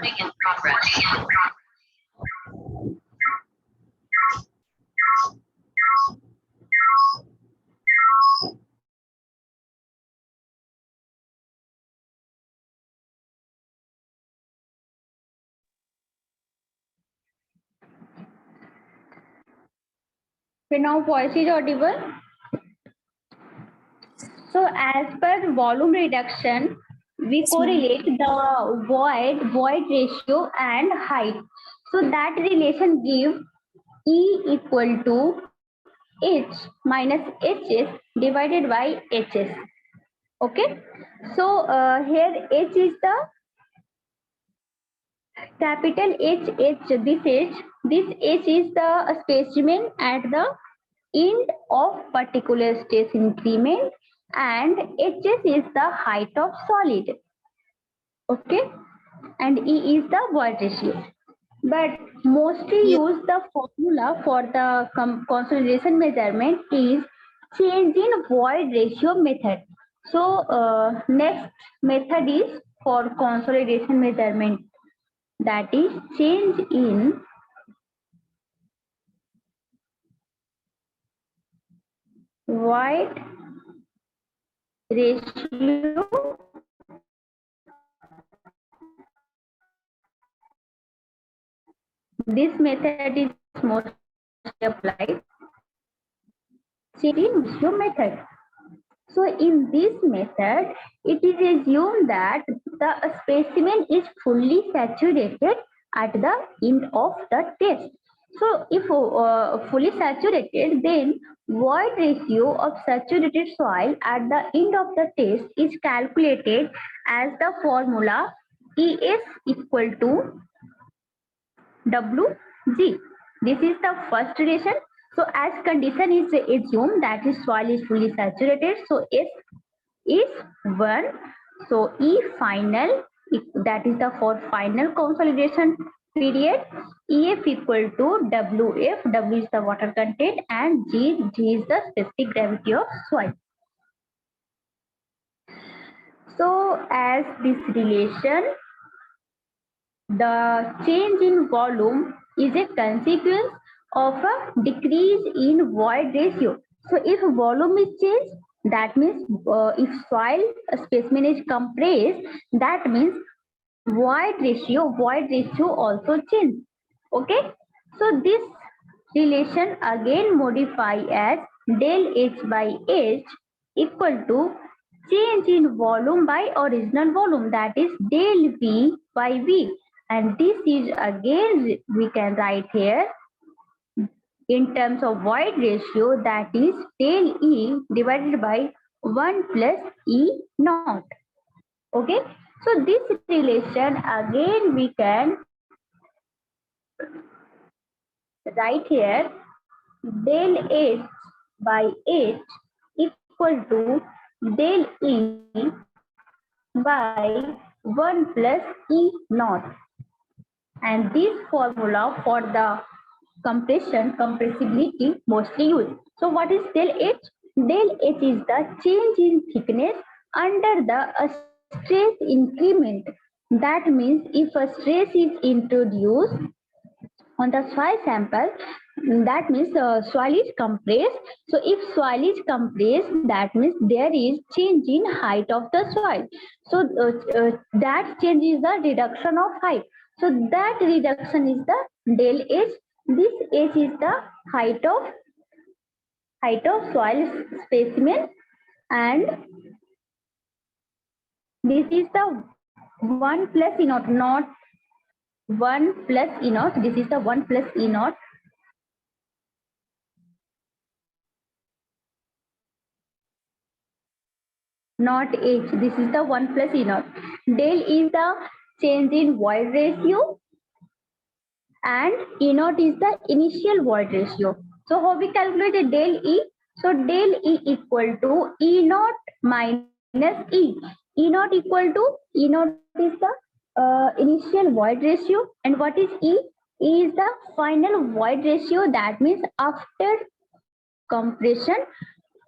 in progress. Okay, now voice is audible. So as per volume reduction, we correlate the void ratio and height. So that relation gives E equal to H minus HS divided by HS. Okay. So here H is the capital H. This H is the specimen at the end of particular stress increment, and HS is the height of solid. Okay, and E is the void ratio. But mostly use the formula for the consolidation measurement is change in void ratio method. So next method is for consolidation measurement, that is change in void ratio this method is mostly applied change in ratio method. So in this method, it is assumed that the specimen is fully saturated at the end of the test. So if fully saturated, then void ratio of saturated soil at the end of the test is calculated as the formula ES equal to WG. This is the first relation. So as condition is assumed that is soil is fully saturated, so S is 1. So E final, that is the for final consolidation period, EF equal to WF, W is the water content, and G is the specific gravity of soil. So as this relation, the change in volume is a consequence of a decrease in void ratio. So if volume is changed, that means if soil specimen is compressed, that means void ratio also change. Okay, so this relation again modify as del H by H equal to change in volume by original volume, that is del V by V, and this is again we can write here in terms of void ratio, that is del E divided by 1 plus E naught. Okay, so this relation again we can write here del H by H equal to del E by 1 plus E naught, and this formula for the compressibility mostly used. So what is del H? Del H is the change in thickness under the stress increment. That means if a stress is introduced on the soil sample, that means soil is compressed. So if soil is compressed, that means there is change in height of the soil. So that change is the reduction of height. So that reduction is the del H. This H is the height of soil specimen, and this is the 1 plus E naught, not 1 plus E naught. This is the 1 plus E naught. Not H. This is the 1 plus E naught. Del is the change in void ratio, and E naught is the initial void ratio. So how we calculate del E? So del E equal to E naught minus E. E naught equal to E naught is the initial void ratio, and what is E? E is the final void ratio. That means after compression,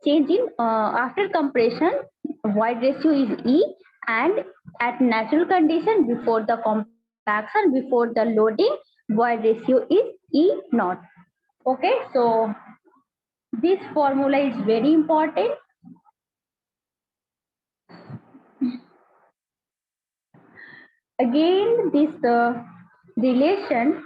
change in after compression void ratio is E, and at natural condition before the compression contraction before the loading void ratio is E naught. Okay, so this formula is very important. Again, this relation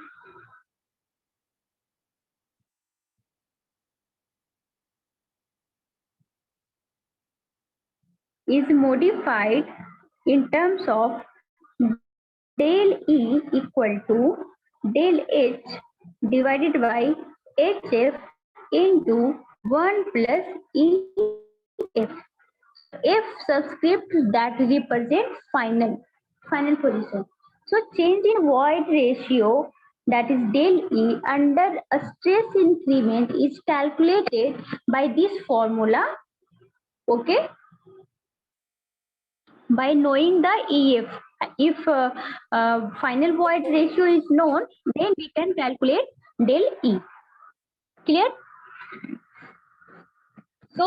is modified in terms of del E equal to del H divided by HF into 1 plus EF. F subscript that represents final position. So change in void ratio, that is del E, under a stress increment is calculated by this formula. Okay, by knowing the EF. If final void ratio is known, then we can calculate del E. Clear? तो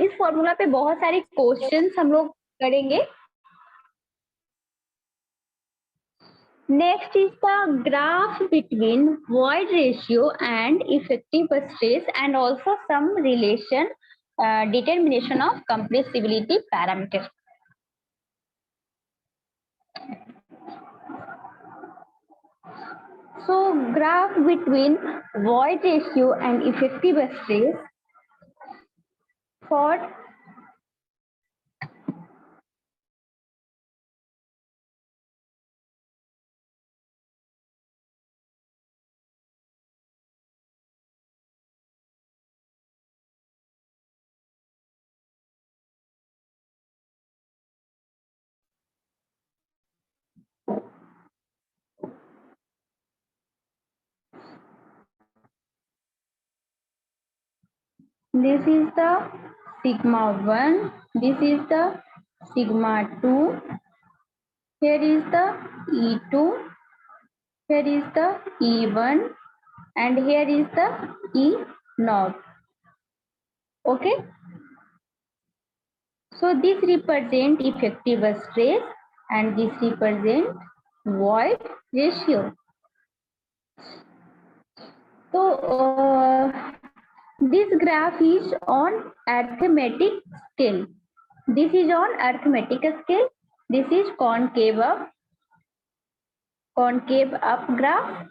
इस formula पे बहुत सारे questions हम लोग करेंगे. Next is the graph between void ratio and effective stress, and also some relation determination of compressibility parameters. So graph between void ratio and effective stress for this is the sigma 1, this is the sigma 2, here is the E2, here is the E1, and here is the E naught. Okay, so this represent effective stress and this represent void ratio. So this graph is on arithmetic scale. This is on arithmetic scale. This is concave up graph,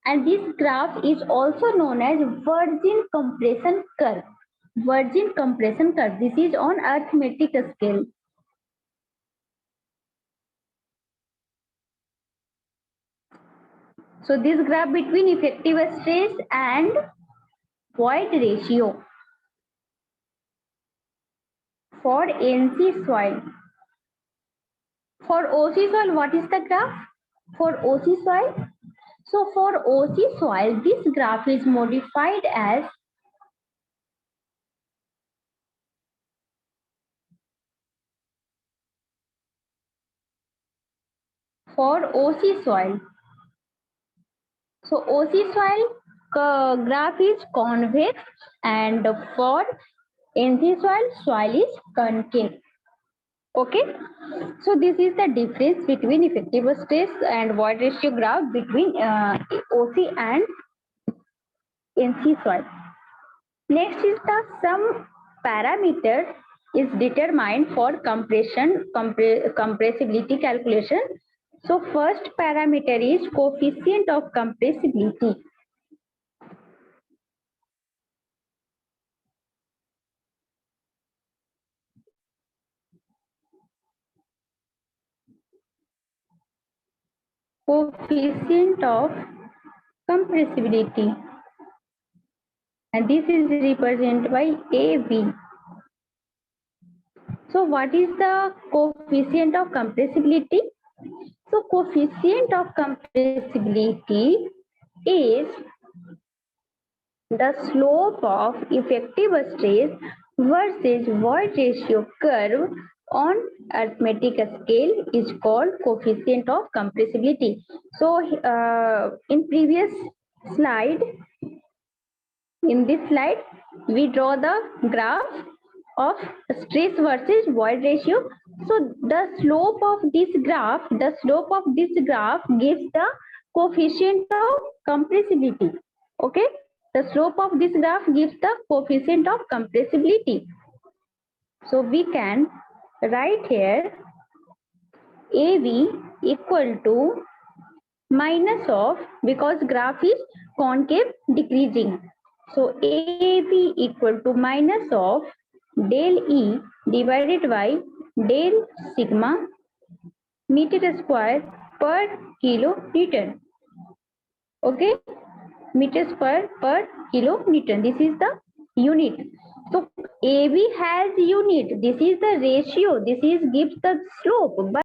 and this graph is also known as Virgin compression curve. Virgin compression curve. This is on arithmetic scale. So this graph between effective stress and void ratio for NC soil. For OC soil, what is the graph? For OC soil, so for OC soil, this graph is modified as for OC soil. So OC soil graph is convex, and for NC soil is concave. Okay, so this is the difference between effective stress and void ratio graph between OC and NC soil. Next is the some parameter is determined for compressibility calculation. So first parameter is coefficient of compressibility. Coefficient of compressibility, and this is represented by AB. So what is the coefficient of compressibility? So coefficient of compressibility is the slope of effective stress versus void ratio curve on arithmetic scale is called coefficient of compressibility. So in previous slide, in this slide, we draw the graph of stress versus void ratio. So the slope of this graph gives the coefficient of compressibility. Okay, the slope of this graph gives the coefficient of compressibility. So we can write here AV equal to minus of, because graph is concave decreasing. So AV equal to minus of del E divided by del sigma meter square per kilonewton. Okay, meters per kilonewton. This is the unit. So AB has unit. This is the ratio. This is gives the slope. But